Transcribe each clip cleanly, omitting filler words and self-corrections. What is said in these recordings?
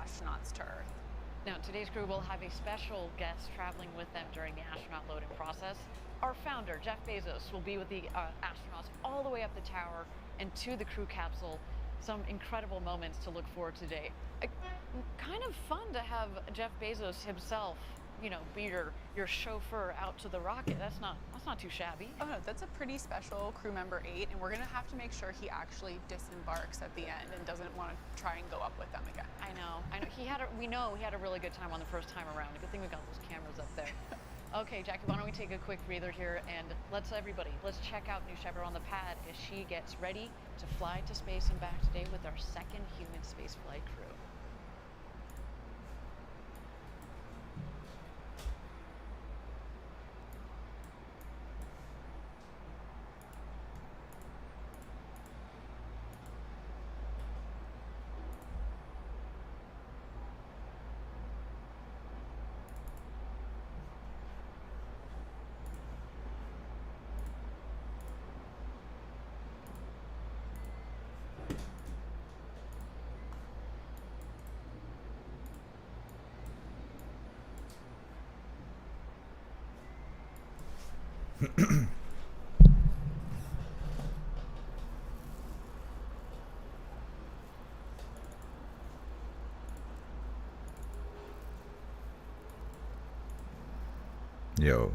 astronauts to Earth. Now, today's crew will have a special guest traveling with them during the astronaut loading process. Our founder, Jeff Bezos, will be with the astronauts all the way up the tower and to the crew capsule. Some incredible moments to look forward to today. Kind of fun to have Jeff Bezos himself, you know, be your chauffeur out to the rocket. That's not too shabby. Oh no, that's a pretty special crew member 8, and we're gonna have to make sure he actually disembarks at the end and doesn't want to try and go up with them again. I know. We know he had a really good time on the first time around. Good thing we got those cameras up there. Okay, Jackie, why don't we take a quick breather here and let's check out New Shepard on the pad as she gets ready to fly to space and back today with our second human space flight crew. Yo.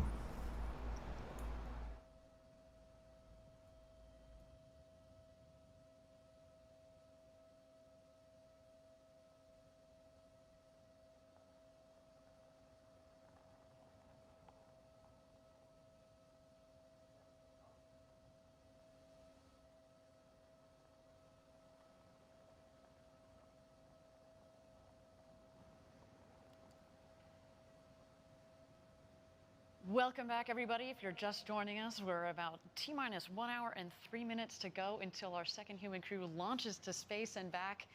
Welcome back, everybody. If you're just joining us, we're about T-minus 1 hour and 3 minutes to go until our second human crew launches to space and back.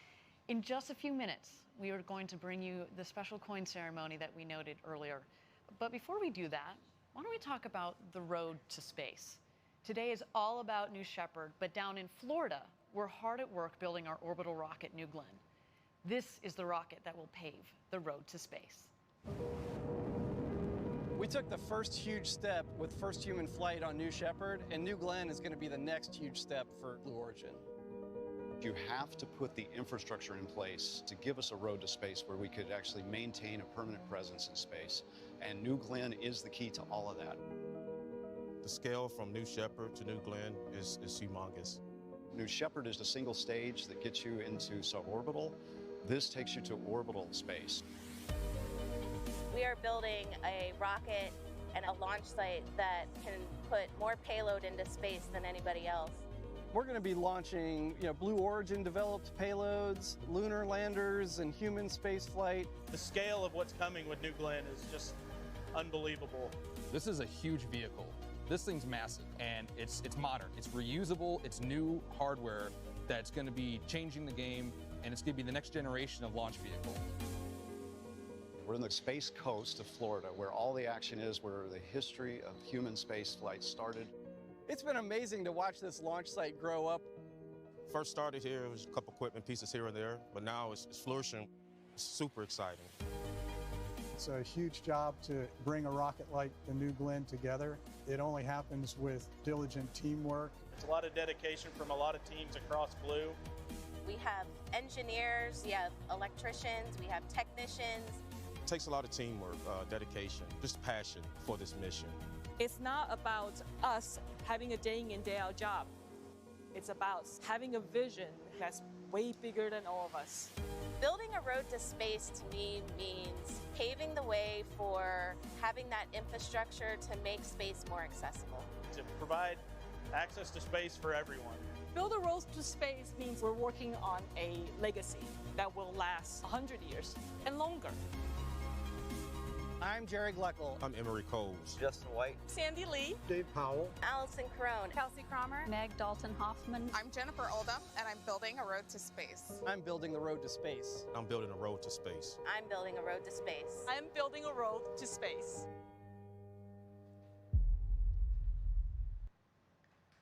In just a few minutes, we are going to bring you the special coin ceremony that we noted earlier. But before we do that, why don't we talk about the road to space? Today is all about New Shepard, but down in Florida, we're hard at work building our orbital rocket, New Glenn. This is the rocket that will pave the road to space. We took the first huge step with first human flight on New Shepard, and New Glenn is going to be the next huge step for Blue Origin. You have to put the infrastructure in place to give us a road to space where we could actually maintain a permanent presence in space. And New Glenn is the key to all of that. The scale from New Shepard to New Glenn is humongous. New Shepard is the single stage that gets you into suborbital. This takes you to orbital space. We are building a rocket and a launch site that can put more payload into space than anybody else. We're going to be launching, Blue Origin developed payloads, lunar landers, and human space flight. The scale of what's coming with New Glenn is just unbelievable. This is a huge vehicle. This thing's massive, and it's modern. It's reusable. It's new hardware that's going to be changing the game, and it's going to be the next generation of launch vehicle. We're in the space coast of Florida, where all the action is, where the history of human space flight started. It's been amazing to watch this launch site grow up. First started here, it was a couple equipment pieces here and there, but now it's flourishing. It's super exciting. It's a huge job to bring a rocket like the New Glenn together. It only happens with diligent teamwork. It's a lot of dedication from a lot of teams across Blue. We have engineers, we have electricians, we have technicians. It takes a lot of teamwork, dedication, just passion for this mission. It's not about us having a day in, day out job. It's about having a vision that's way bigger than all of us. Building a road to space to me means paving the way for having that infrastructure to make space more accessible. To provide access to space for everyone. Build a road to space means we're working on a legacy that will last 100 years and longer. I'm Jerry Gleckel. I'm Emery Coles. Justin White. Sandy Lee. Dave Powell. Allison Crone. Kelsey Cromer. Meg Dalton Hoffman. I'm Jennifer Oldham, and I'm building a road to space. I'm building the road to space. I'm building a road to space. I'm building a road to space. I'm building a road to space.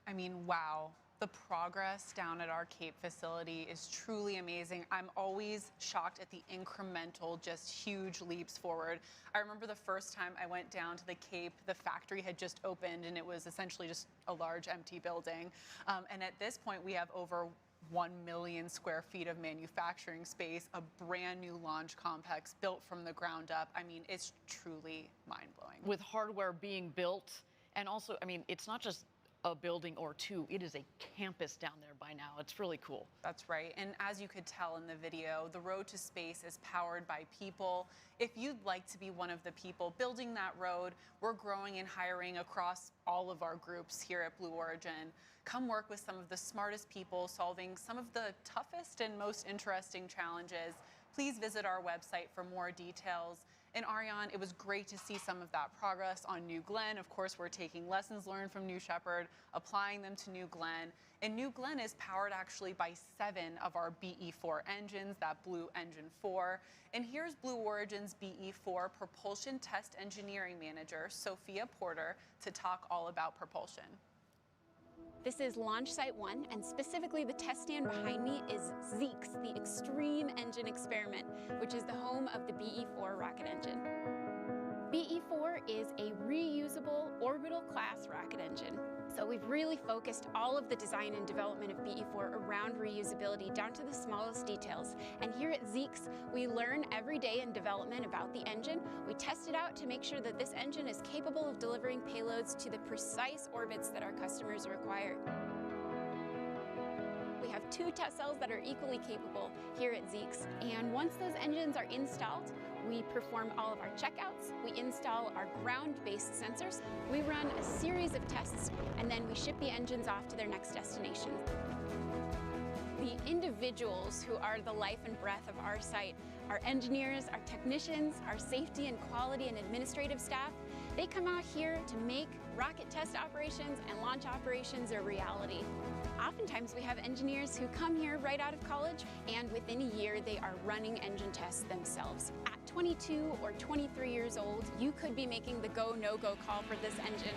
I mean, wow. The progress down at our Cape facility is truly amazing. I'm always shocked at the incremental, just huge leaps forward. I remember the first time I went down to the Cape, the factory had just opened and it was essentially just a large empty building. And at this point, we have over 1 million square feet of manufacturing space, a brand new launch complex built from the ground up. I mean, it's truly mind-blowing. With hardware being built, and also, I mean, it's not just a building or two, it is a campus down there by now. It's really cool. That's right. And as you could tell in the video, the road to space is powered by people. If you'd like to be one of the people building that road, we're growing and hiring across all of our groups here at Blue Origin. Come work with some of the smartest people solving some of the toughest and most interesting challenges. Please visit our website for more details. And Ariane, it was great to see some of that progress on New Glenn. Of course, we're taking lessons learned from New Shepard, applying them to New Glenn. And New Glenn is powered actually by 7 of our BE4 engines, that Blue Engine 4. And here's Blue Origin's BE4 Propulsion Test Engineering Manager, Sophia Porter, to talk all about propulsion. This is Launch Site 1, and specifically the test stand behind me is Zeke's, the Extreme Engine Experiment, which is the home of the BE4 rocket engine. BE4 is a reusable orbital class rocket engine. So we've really focused all of the design and development of BE4 around reusability down to the smallest details. And here at Zeke's, we learn every day in development about the engine. We test it out to make sure that this engine is capable of delivering payloads to the precise orbits that our customers require. We have 2 test cells that are equally capable here at Zeke's. And once those engines are installed, we perform all of our checkouts, we install our ground-based sensors, we run a series of tests, and then we ship the engines off to their next destination. The individuals who are the life and breath of our site, our engineers, our technicians, our safety and quality and administrative staff, they come out here to make rocket test operations and launch operations a reality. Oftentimes we have engineers who come here right out of college, and within a year they are running engine tests themselves. At 22 or 23 years old, you could be making the go, no-go call for this engine.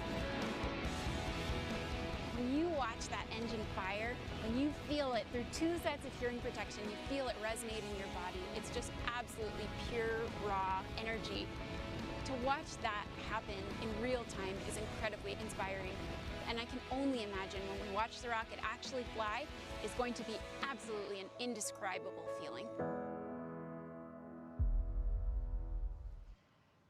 When you watch that engine fire, when you feel it through 2 sets of hearing protection, you feel it resonate in your body. It's just absolutely pure, raw energy. To watch that happen in real time is incredibly inspiring. And I can only imagine when we watch the rocket actually fly, it's going to be absolutely an indescribable feeling.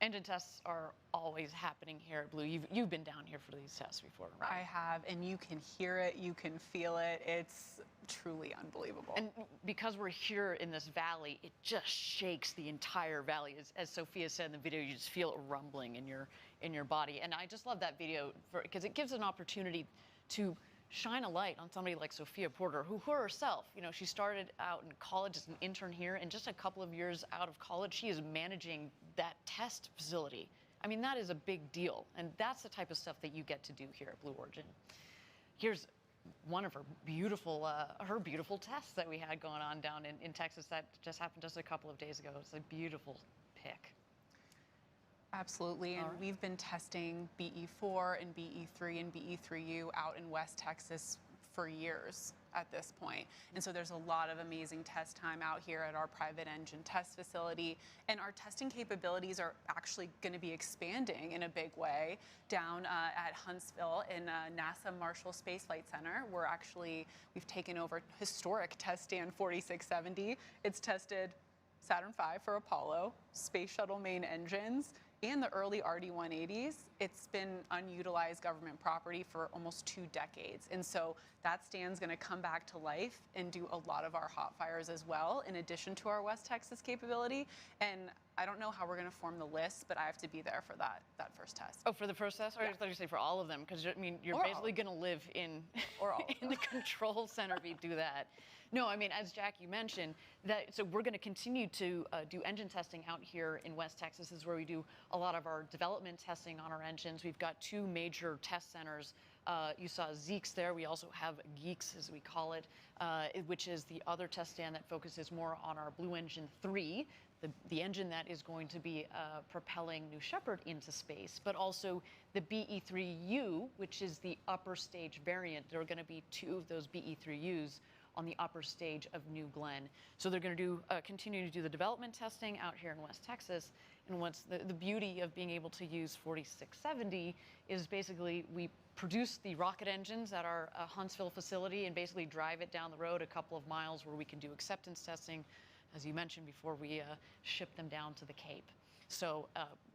Engine tests are always happening here at Blue. You've been down here for these tests before, right? I have, and you can hear it, you can feel it. It's truly unbelievable. And because we're here in this valley, it just shakes the entire valley. As Sophia said in the video, you just feel it rumbling in your body. And I just love that video because it gives an opportunity to shine a light on somebody like Sophia Porter, who herself, you know, she started out in college as an intern here, and just a couple of years out of college, she is managing that test facility. I mean, that is a big deal, and that's the type of stuff that you get to do here at Blue Origin. Here's one of her beautiful tests that we had going on down in Texas that just happened just a couple of days ago. It's a beautiful pic. Absolutely, and we've been testing BE4 and BE3 and BE3U out in West Texas for years at this point. And so there's a lot of amazing test time out here at our private engine test facility. And our testing capabilities are actually going to be expanding in a big way down at Huntsville in NASA Marshall Space Flight Center. We've taken over historic test stand 4670. It's tested Saturn V for Apollo, Space Shuttle main engines, and the early RD-180s. It's been unutilized government property for almost 2 decades. And so that stand's gonna come back to life and do a lot of our hot fires as well, in addition to our West Texas capability. And I don't know how we're gonna form the list, but I have to be there for that first test. Oh, for the first test? Or I thought you say for all of them, because I mean, you're basically gonna live in, in the control center if you do that. No, I mean, as Jackie mentioned, so we're going to continue to do engine testing out here in West Texas. This is where we do a lot of our development testing on our engines. We've got 2 major test centers You saw Zeeks there. We also have Geeks, as we call it, which is the other test stand that focuses more on our Blue Engine 3, the engine that is going to be propelling New Shepard into space, but also the BE-3U, which is the upper stage variant. There are going to be 2 of those BE-3Us on the upper stage of New Glenn. So they're going to continue to do the development testing out here in West Texas. And what's the beauty of being able to use 4670 is basically we produce the rocket engines at our Huntsville facility and basically drive it down the road a couple of miles where we can do acceptance testing, as you mentioned, before we ship them down to the Cape. So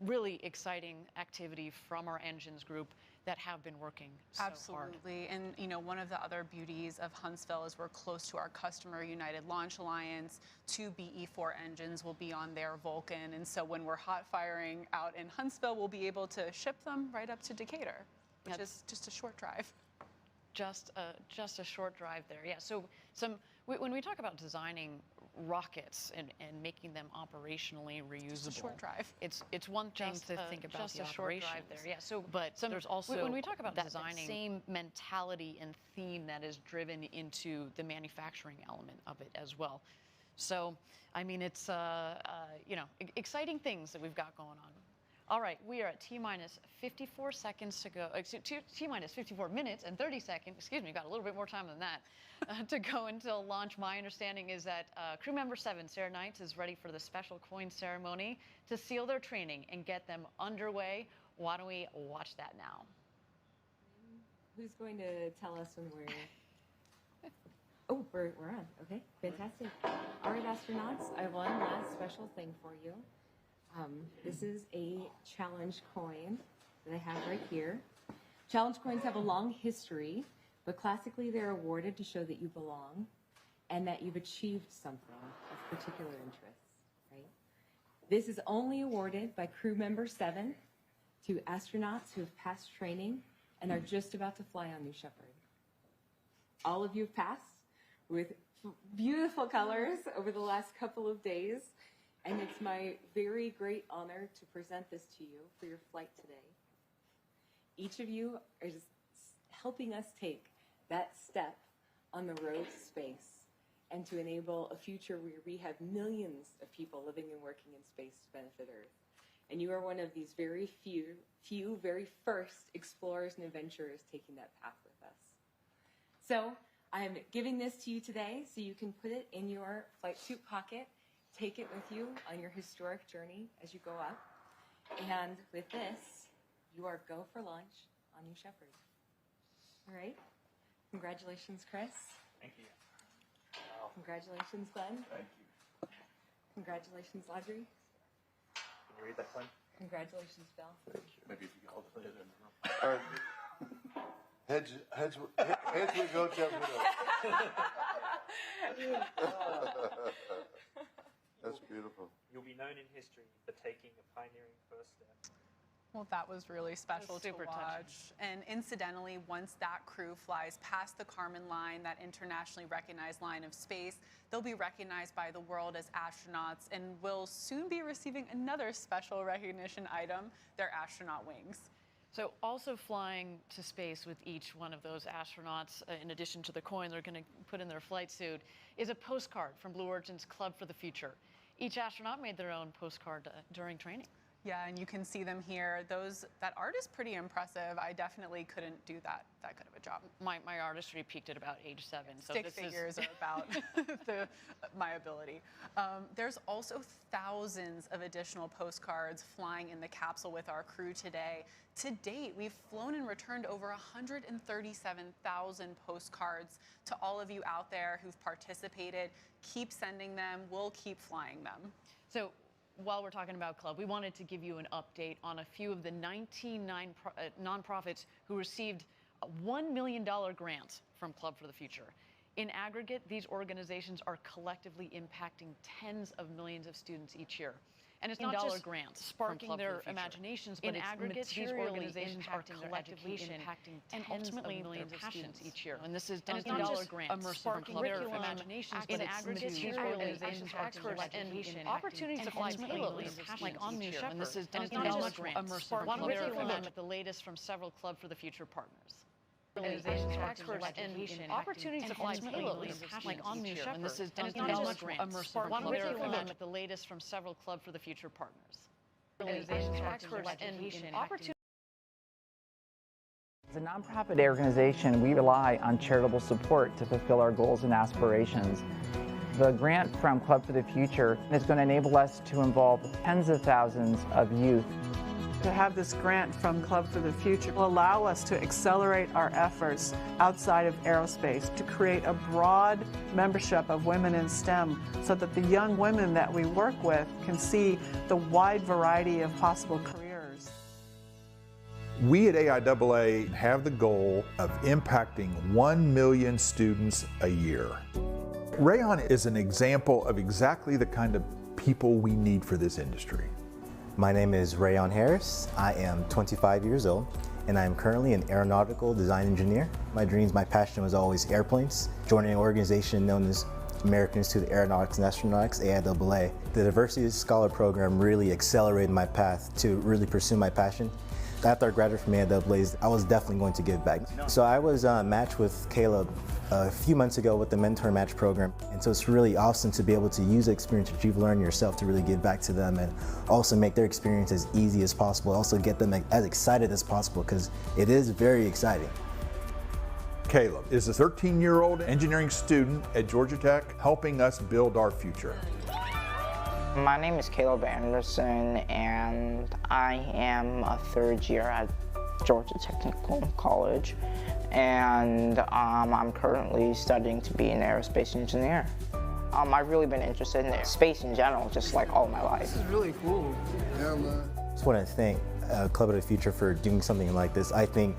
really exciting activity from our engines group that have been working so Absolutely. hard. And you know, one of the other beauties of Huntsville is we're close to our customer, United Launch Alliance. 2 BE-4 engines will be on their Vulcan. And so when we're hot firing out in Huntsville, we'll be able to ship them right up to Decatur, which is just a short drive. Just a short drive there. Yeah. So when we talk about designing rockets and making them operationally reusable, just a short drive. It's one thing to think about just the operations. Short drive there. Yeah. So but there's also when we talk about that same mentality and theme that is driven into the manufacturing element of it as well. So I mean, it's you know, exciting things that we've got going on. All right, we are at T-minus 54 seconds to go. T-minus 54 minutes and 30 seconds. Excuse me, got a little bit more time than that to go until launch. My understanding is that crew member 7, Sarah Knights, is ready for the special coin ceremony to seal their training and get them underway. Why don't we watch that now? Who's going to tell us when we're... Oh, we're on. Okay, fantastic. All right, astronauts, I have one last special thing for you. This is a challenge coin that I have right here. Challenge coins have a long history, but classically they're awarded to show that you belong and that you've achieved something of particular interest, right? This is only awarded by crew member 7 to astronauts who have passed training and are just about to fly on New Shepard. All of you have passed with beautiful colors over the last couple of days. And it's my very great honor to present this to you for your flight today. Each of you is helping us take that step on the road to space and to enable a future where we have millions of people living and working in space to benefit Earth. And you are one of these very few very first explorers and adventurers taking that path with us. So I am giving this to you today so you can put it in your flight suit pocket. Take it with you on your historic journey as you go up. And with this, you are go for launch on New Shepard. All right? Congratulations, Chris. Thank you. Wow. Congratulations, Glenn. Thank you. Congratulations, Audrey. Can you read that, Glenn? Congratulations, Bill. Thank you. Maybe if you can hold it in the room. All right. Heads we go, tails we go. That's beautiful. You'll be known in history for taking a pioneering first step. Well, that was really special to super watch. touching. And incidentally, once that crew flies past the Kármán line, that internationally recognized line of space, they'll be recognized by the world as astronauts and will soon be receiving another special recognition item, their astronaut wings. So also flying to space with each one of those astronauts, in addition to the coin they're going to put in their flight suit, is a postcard from Blue Origin's Club for the Future. Each astronaut made their own postcard during training. Yeah, and you can see them here. That art is pretty impressive. I definitely couldn't do that good of a job. My artistry peaked at about age 7. So Stick figures are about my ability. There's also thousands of additional postcards flying in the capsule with our crew today. To date, we've flown and returned over 137,000 postcards to all of you out there who've participated. Keep sending them. We'll keep flying them. So while we're talking about Club, we wanted to give you an update on a few of the 19 nonprofits who received a $1 million grant from Club for the Future. In aggregate, these organizations are collectively impacting tens of millions of students each year. And it's not just grants sparking their imaginations, but in aggregate, these organizations are collectively impacting and ultimately millions of students each year. And this is not just grants sparking their imaginations, but in aggregate, these organizations are collectively opportunities to fly payloads like on New Shepard. And this is not just grants sparking their imaginations, but the latest from several Club for the Future partners. Organizations, experts, and opportunities to fly ultimately like on New Shepard. And this is done through immersive. One way with the latest from several Club for the Future partners. Organizations, experts, and opportunities. As a nonprofit organization, we rely on charitable support to fulfill our goals and aspirations. The grant from Club for the Future is going to enable us to involve tens of thousands of youth. To have this grant from Club for the Future will allow us to accelerate our efforts outside of aerospace to create a broad membership of women in STEM so that the young women that we work with can see the wide variety of possible careers. We at AIAA have the goal of impacting 1 million students a year. Rayon is an example of exactly the kind of people we need for this industry. My name is Rayon Harris. I am 25 years old and I am currently an aeronautical design engineer. My dreams, my passion was always airplanes. Joining an organization known as American Institute of Aeronautics and Astronautics, AIAA, the Diversity Scholar Program really accelerated my path to really pursue my passion. After I graduated from AIAA, I was definitely going to give back. So I was matched with Caleb a few months ago with the Mentor Match program. And so it's really awesome to be able to use the experience that you've learned yourself to really give back to them and also make their experience as easy as possible. Also get them as excited as possible because it is very exciting. Caleb is a 13-year-old engineering student at Georgia Tech helping us build our future. My name is Caleb Anderson and I am a third year at Georgia Technical College and I'm currently studying to be an aerospace engineer. I've really been interested in space in general, just like all my life. This is really cool. Yeah, man. I just want to thank Club of the Future for doing something like this. I think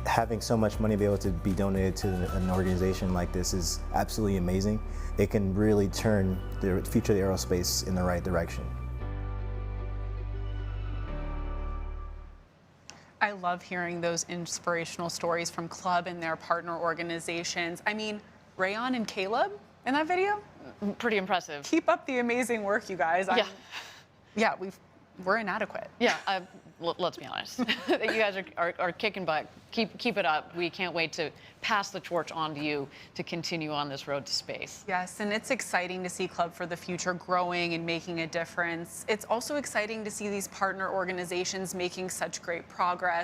having so much money be able to be donated to an organization like this is absolutely amazing. It can really turn the future of the aerospace in the right direction. I love hearing those inspirational stories from Club and their partner organizations. I mean, Rayon and Caleb in that video? Pretty impressive. Keep up the amazing work, you guys. Yeah. We're inadequate. Yeah, let's be honest. You guys are kicking butt. Keep it up. We can't wait to pass the torch on to you to continue on this road to space. Yes, and it's exciting to see Club for the Future growing and making a difference. It's also exciting to see these partner organizations making such great progress.